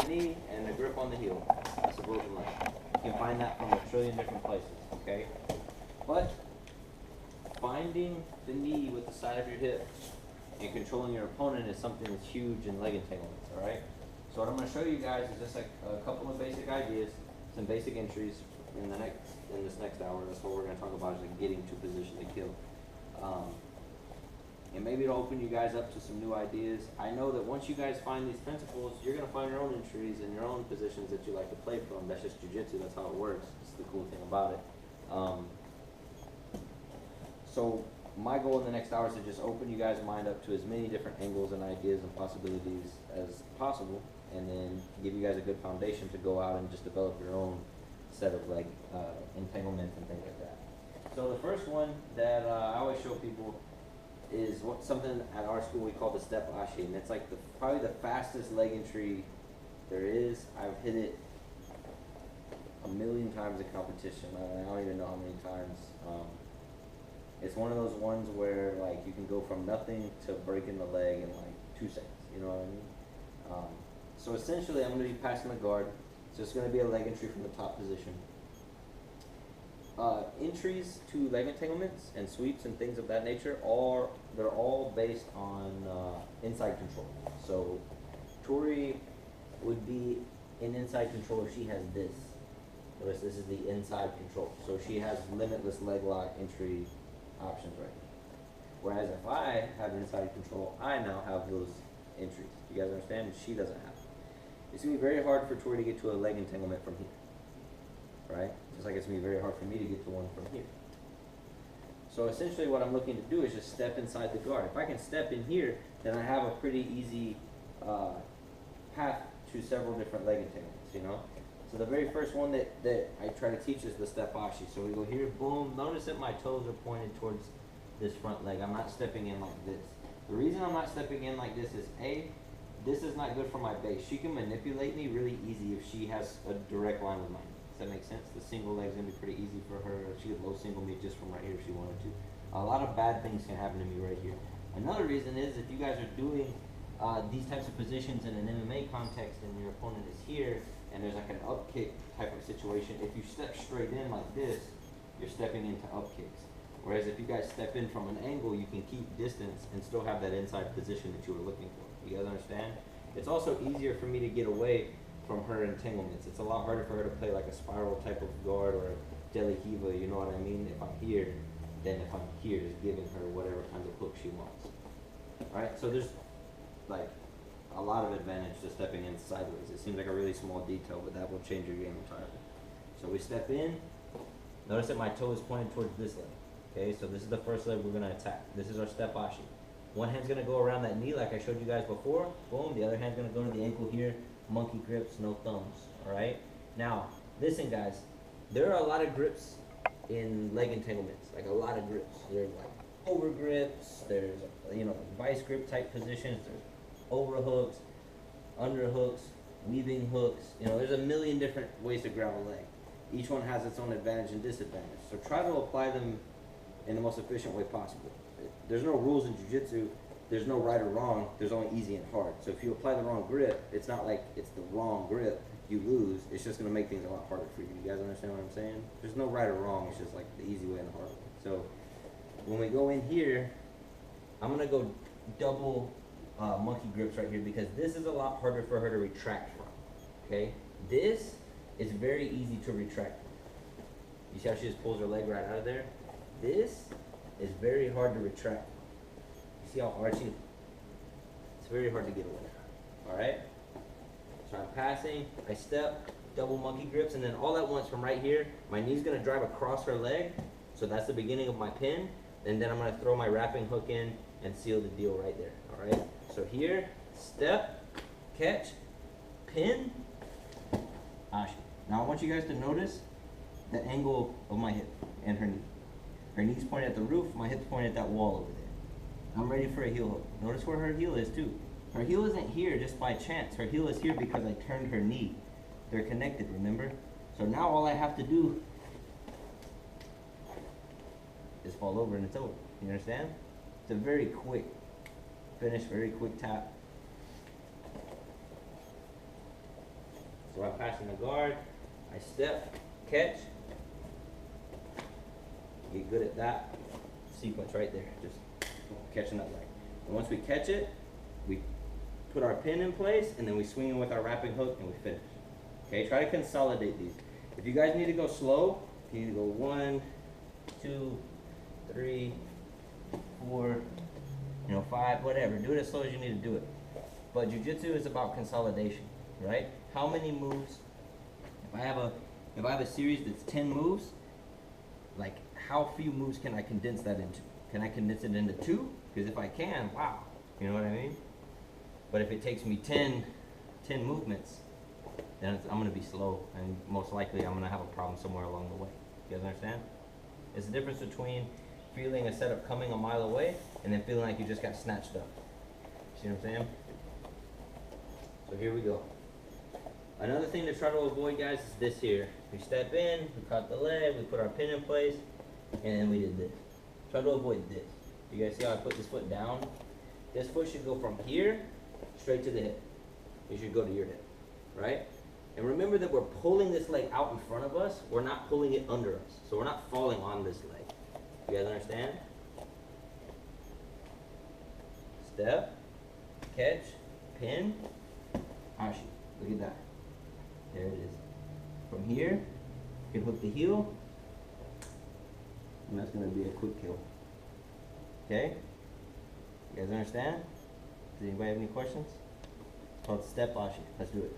knee and a grip on the heel. That's a broken leg. You can find that from a trillion different places, okay? But finding the knee with the side of your hip and controlling your opponent is something that's huge in leg entanglements, all right? So what I'm going to show you guys is just like a couple of basic ideas, some basic entries in this next hour. That's what we're going to talk about, is like getting to position to kill. And maybe it'll open you guys up to some new ideas. I know that once you guys find these principles, you're going to find your own entries and your own positions that you like to play from. That's just jiu-jitsu. That's how it works. It's the cool thing about it. So my goal in the next hour is to just open you guys' mind up to as many different angles and ideas and possibilities as possible, and then give you guys a good foundation to go out and just develop your own set of like entanglements and things like that. So the first one that I always show people is something at our school we call the step ashi, and it's like probably the fastest leg entry there is. I've hit it a million times in competition. I don't even know how many times. It's one of those ones where like you can go from nothing to breaking the leg in like 2 seconds. You know what I mean? So essentially, I'm going to be passing the guard. So it's going to be a leg entry from the top position. Entries to leg entanglements and sweeps and things of that nature they're all based on inside control. So Tori would be in inside control if she has this. Notice this is the inside control. So she has limitless leg lock entry options right here. Whereas if I have inside control, I now have those entries. You guys understand? She doesn't have it. It's going to be very hard for Tori to get to a leg entanglement from here. Right? Just like it's going to be very hard for me to get to one from here. So essentially what I'm looking to do is just step inside the guard. If I can step in here, then I have a pretty easy path to several different leg entanglements, you know? So the very first one that I try to teach is the step ashi. So we go here, boom. Notice that my toes are pointed towards this front leg. I'm not stepping in like this. The reason I'm not stepping in like this is this is not good for my base. She can manipulate me really easy if she has a direct line with my knee. Does that make sense? The single leg's gonna be pretty easy for her. She could low single me just from right here if she wanted to. A lot of bad things can happen to me right here. Another reason is if you guys are doing these types of positions in an MMA context and your opponent is here and there's like an up kick type of situation, if you step straight in like this, you're stepping into up kicks. Whereas if you guys step in from an angle, you can keep distance and still have that inside position that you were looking for. You guys understand? It's also easier for me to get away from her entanglements. It's a lot harder for her to play like a spiral type of guard or a deli hiva, you know what I mean, if I'm here, than if I'm here, is giving her whatever kind of hook she wants. Alright, so there's like a lot of advantage to stepping in sideways. It seems like a really small detail, but that will change your game entirely. So we step in. Notice that my toe is pointed towards this leg. Okay, so this is the first leg we're going to attack. This is our step ashi. One hand's going to go around that knee like I showed you guys before. Boom. The other hand's going to go to the ankle here. Monkey grips, no thumbs. Alright? Now, listen guys. There are a lot of grips in leg entanglements. Like a lot of grips. There's like over grips. There's, you know, vice grip type positions. There's over hooks, under hooks, weaving hooks. You know, there's a million different ways to grab a leg. Each one has its own advantage and disadvantage. So try to apply them in the most efficient way possible. There's no rules in jiu-jitsu. There's no right or wrong. There's only easy and hard. So if you apply the wrong grip, it's not like it's the wrong grip. You lose. It's just going to make things a lot harder for you. You guys understand what I'm saying? There's no right or wrong. It's just like the easy way and the hard way. So when we go in here, I'm going to go double monkey grips right here because this is a lot harder for her to retract from. Okay? This is very easy to retract from. You see how she just pulls her leg right out of there? This is very hard to retract. You see how hard it's very hard to get away. Alright? So I'm passing, I step, double monkey grips, and then all at once from right here, my knee's going to drive across her leg. So that's the beginning of my pin. And then I'm going to throw my wrapping hook in and seal the deal right there. Alright? So here, step, catch, pin, ashi. Now I want you guys to notice the angle of my hip and her knee. Her knee's pointed at the roof, my hip's pointed at that wall over there. I'm ready for a heel hook. Notice where her heel is too. Her heel isn't here just by chance. Her heel is here because I turned her knee. They're connected, remember? So now all I have to do is fall over and it's over. You understand? It's a very quick finish, very quick tap. So I'm passing the guard, I step, catch, get good at that sequence right there, just catching that leg. And once we catch it, we put our pin in place, and then we swing in with our wrapping hook, and we finish. Okay, try to consolidate these. If you guys need to go slow, you need to go 1, 2, 3, 4, 5, whatever. Do it as slow as you need to do it. But jiu-jitsu is about consolidation, right? How many moves? If I have a series that's 10 moves, like how few moves can I condense that into? Can I condense it into 2? Because if I can, wow, you know what I mean? But if it takes me 10 movements, then I'm going to be slow, and most likely I'm going to have a problem somewhere along the way. You guys understand? It's the difference between feeling a setup coming a mile away and then feeling like you just got snatched up. See what I'm saying? So here we go. Another thing to try to avoid, guys, is this here. We step in, we caught the leg, we put our pin in place, and then we did this. Try to avoid this. You guys see how I put this foot down? This foot should go from here straight to the hip. It should go to your hip, right? And remember that we're pulling this leg out in front of us. We're not pulling it under us. So we're not falling on this leg. You guys understand? Step, catch, pin, ashi. Look at that. There it is. From here, you can hook the heel, and that's going to be a quick kill. Okay? You guys understand? Does anybody have any questions? It's called step ashi. Let's do it.